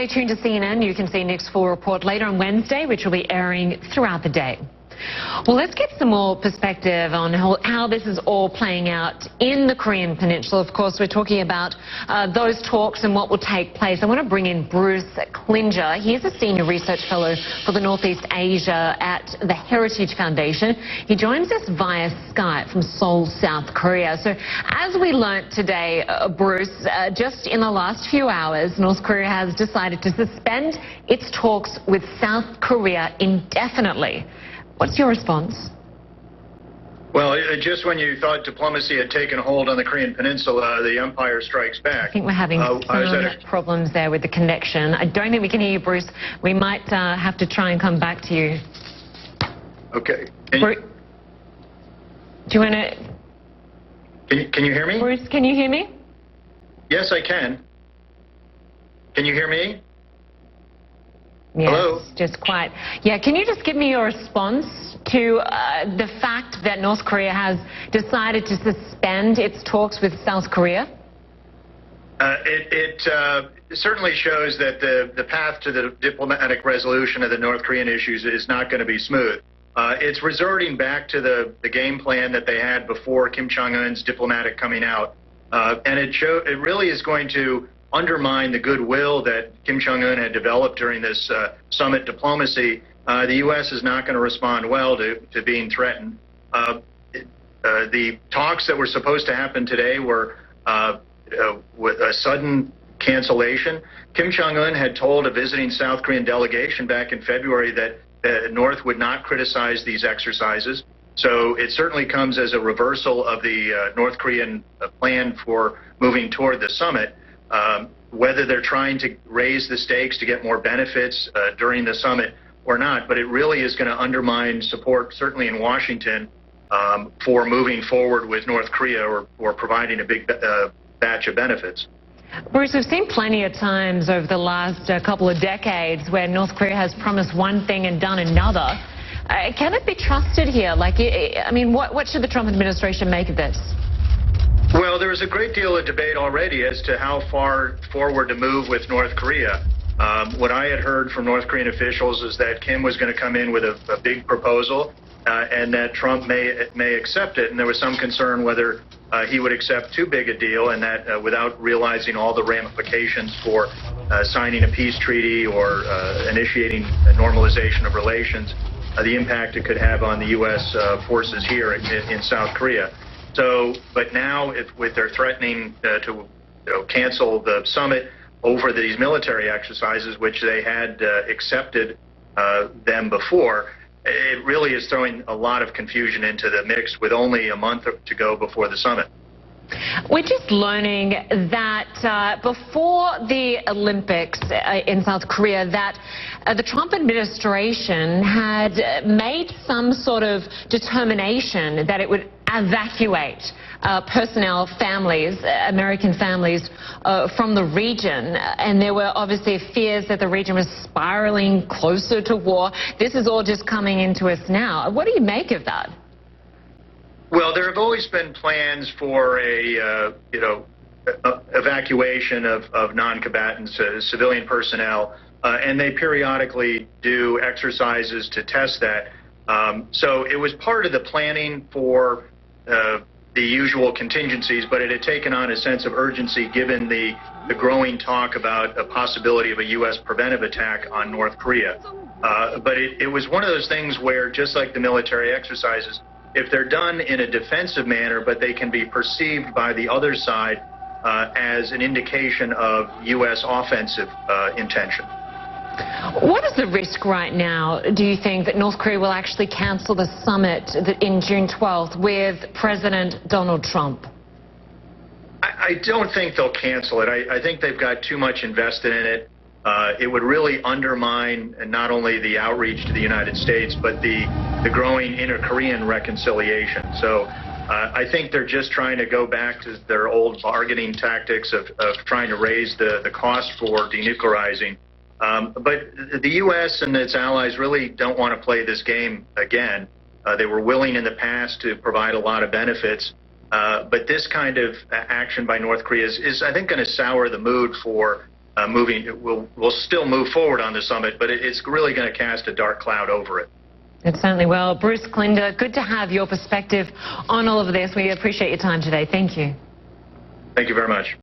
Stay tuned to CNN. You can see Nick's full report later on Wednesday, which will be airing throughout the day. Well, let's get some more perspective on how this is all playing out in the Korean Peninsula. Of course, we're talking about those talks and what will take place. I want to bring in Bruce Klingner. He's a senior research fellow for the Northeast Asia at the Heritage Foundation. He joins us via Skype from Seoul, South Korea. So as we learnt today, Bruce, just in the last few hours, North Korea has decided to suspend its talks with South Korea indefinitely. What's your response? Well, just when you thought diplomacy had taken hold on the Korean Peninsula, the empire strikes back. I think we're having some problems there with the connection. I don't think we can hear you, Bruce. We might have to try and come back to you. Okay. Do you want to... Can you hear me? Bruce, can you hear me? Yes, I can. Can you hear me? Yes, hello? Just quite. Yeah, can you just give me your response to the fact that North Korea has decided to suspend its talks with South Korea? It certainly shows that the path to the diplomatic resolution of the North Korean issues is not going to be smooth. It's resorting back to the game plan that they had before Kim Jong-un's diplomatic coming out. And it really is going to undermine the goodwill that Kim Jong-un had developed during this summit diplomacy. The U.S. is not going to respond well to being threatened. The talks that were supposed to happen today were with a sudden cancellation. Kim Jong-un had told a visiting South Korean delegation back in February that the North would not criticize these exercises. So it certainly comes as a reversal of the North Korean plan for moving toward the summit. Whether they're trying to raise the stakes to get more benefits during the summit or not, but it really is going to undermine support, certainly in Washington, for moving forward with North Korea or providing a big batch of benefits. Bruce, we've seen plenty of times over the last couple of decades where North Korea has promised one thing and done another. Can it be trusted here? Like, I mean, what should the Trump administration make of this? Well, there is a great deal of debate already as to how far forward to move with North Korea. What I had heard from North Korean officials is that Kim was going to come in with a big proposal and that Trump may accept it. And there was some concern whether he would accept too big a deal and that without realizing all the ramifications for signing a peace treaty or initiating a normalization of relations, the impact it could have on the U.S. forces here in South Korea. So, but now, with their threatening to cancel the summit over these military exercises, which they had accepted them before, it really is throwing a lot of confusion into the mix with only a month to go before the summit. We're just learning that before the Olympics in South Korea, that the Trump administration had made some sort of determination that it would evacuate personnel, families, American families from the region. And there were obviously fears that the region was spiraling closer to war. This is all just coming into us now. What do you make of that? Well, there have always been plans for a, evacuation of non-combatants, civilian personnel, and they periodically do exercises to test that. So it was part of the planning for the usual contingencies, but it had taken on a sense of urgency given the growing talk about a possibility of a U.S. preventive attack on North Korea. But it was one of those things where, just like the military exercises, if they're done in a defensive manner, but they can be perceived by the other side as an indication of U.S. offensive intention. What is the risk right now, do you think, that North Korea will actually cancel the summit in June 12th with President Donald Trump? I don't think they'll cancel it. I think they've got too much invested in it. It would really undermine not only the outreach to the United States, but the growing inter-Korean reconciliation. So I think they're just trying to go back to their old bargaining tactics of trying to raise the cost for denuclearizing. But the U.S. and its allies really don't want to play this game again. They were willing in the past to provide a lot of benefits. But this kind of action by North Korea is I think, going to sour the mood for will still move forward on the summit, but it's really going to cast a dark cloud over it. It certainly will. Bruce Klingner, good to have your perspective on all of this. We appreciate your time today. Thank you. Thank you very much.